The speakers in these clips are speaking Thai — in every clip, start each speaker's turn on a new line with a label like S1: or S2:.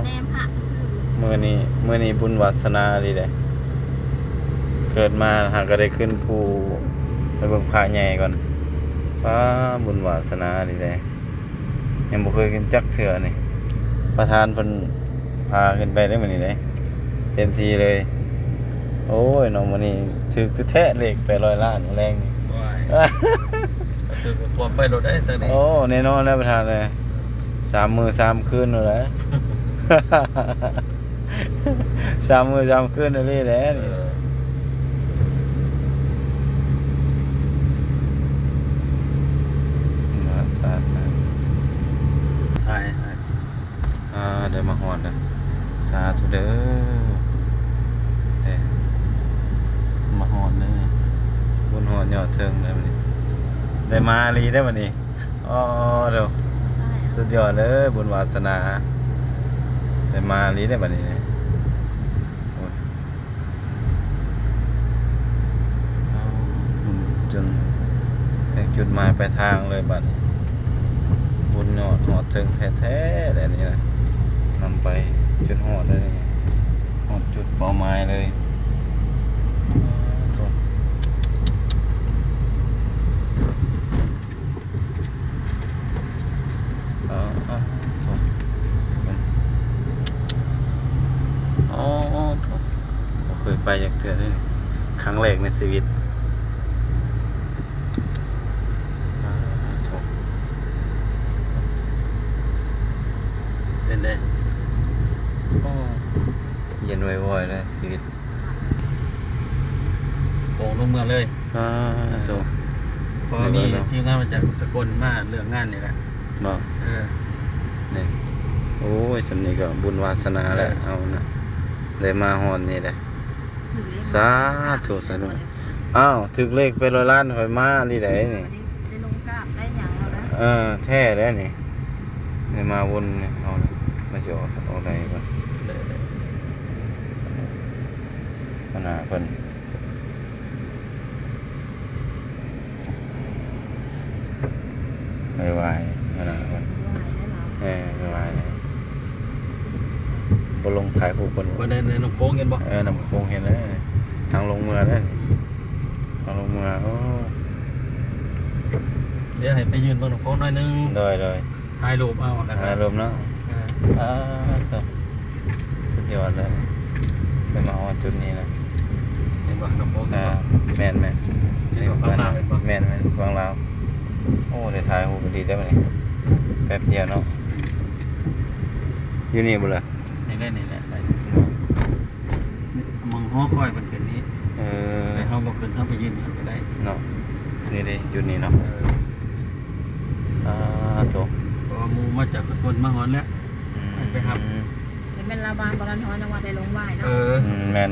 S1: แนมพระซื่อ
S2: มื้อนี้บุญวาสนาดีเด้เกิดมาหากก็ได้ขึ้นภูไปเบิ่งพระใหญ่ก่อนป้าบุญวาสนาดีเด้ยังบ่เคยขึ้นจักเทื่อนี่ประธานเพิ่นพาขึ้นไปได้มื้อนี้เด้เต็มที่เลยโอ้ยน้องมื้อนี้ถึกแท้ๆเลข800ล้านแรงนี่
S3: ว้ายคือความไปรถได้ตอนนี้
S2: โอ้แน่นอนแล้วประธานเลย3 มื้อ 3 คืนนั่นแหละ 3 มื้อ 3 คืนนั่นเลยแหละ
S3: เอ
S2: นี่
S3: อ
S2: มาสาดนะ
S3: ใช่
S2: ได้มาฮอดแล้วสาธุเด้อได้มาฮอดเลยบุญฮอดยอดเทิงเลยบัดนี้ได้มาลีได้บัดนี้อ๋อเด้อ
S1: ๆได้
S2: สุดยอดเลยบุญวาสนาได้มาลีได้บัดนี้โอ้ยเอาบุญจนถึงจุดหมายปลายทางเลยบัดนี้บุญยอดฮอดเทิงแท้ๆแบบนี้นะนำไปจนฮอดเลยนี่ฮอดจุดเป้าหมายเลยโถ่โถ่อ๋อโถ่บ่เคยไปจักเทื่อเลยนี่ครั้งแรกในชีวิตโถ่
S3: เล่นได้
S2: เย็นไวๆเลยชีวิต
S3: โกงลงเมืองเลย
S2: โถ่
S3: เพราะมีทีมงานมาจากสกลมาเรื่องงานนี่แหละ
S2: เนาะ
S3: เออ
S2: นี่โอ้ยสำนี้ก็บุญวาสนาแล้วเอานะได้มาฮอดนี่แหละ
S1: ถึงเลข
S2: สาธุสาธุ อ้าวถึกเลขไป100 ล้านข่อยมานี่ได้นี่
S1: ได้ลงกราบได้หยังแล้วนะ
S2: แท้แล้วนี่ได้มาวนนี่เอาละมาสิเอาได้ก่อน
S3: เลย
S2: ขนาดเพิ่นไม่ไหวขนาดเพิ่น
S1: ไหวได้แล้ว
S2: ไม่ไหวเลยบ่ลงถ่ายรูปเพิ่น
S3: วันในน้องโค้งเห็นบ่
S2: น้ำโค้งเห็นแล้วนี่ทางลงเมืองแล้วนี่ทางลงเมืองโอ้
S3: เดี๋ยวให้ไปยืนเบิ่งน้องโค้งหน่อยนึง
S2: ได้
S3: ถ่ายรูปเอาแล้ว
S2: อารมณ์เนาะ
S3: เออ
S2: สุดยอดเลยได้มาฮอดจุดนี้นะ
S3: เห็นบ่น้องโค้งเห็นบ่
S2: แม่น
S3: เห็นบ่ข้างหน้าเห็นบ่
S2: แม่นฟังลาวโอ้ได้ถ่ายรูปดีได้บ่นี่แป๊บเดียวเนาะอยู่นี่บ่ล่ะ
S3: นี่แหละนี่แหละไปมองหอคอยมันเป็นนี้
S2: เออ
S3: แต่เฮาบ่ขึ้นเฮาไปยืนกันก็ได้
S2: เนาะนี่ดิจุดนี้เนาะ
S3: เออ
S2: โต
S3: เพราะว่าหมู่มาจากสกลมาฮอดแล้ว ไปครับ
S1: จะเป็นลาบานบอลันทอนจังหวัดได้ลงไหวเนาะ
S3: เออ
S2: แม่น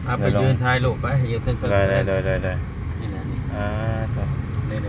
S3: เอาไปยืนถ่ายรูปไปยืนเทิงๆ
S2: ได้
S3: นี่แหละนี่
S2: โต
S3: นี่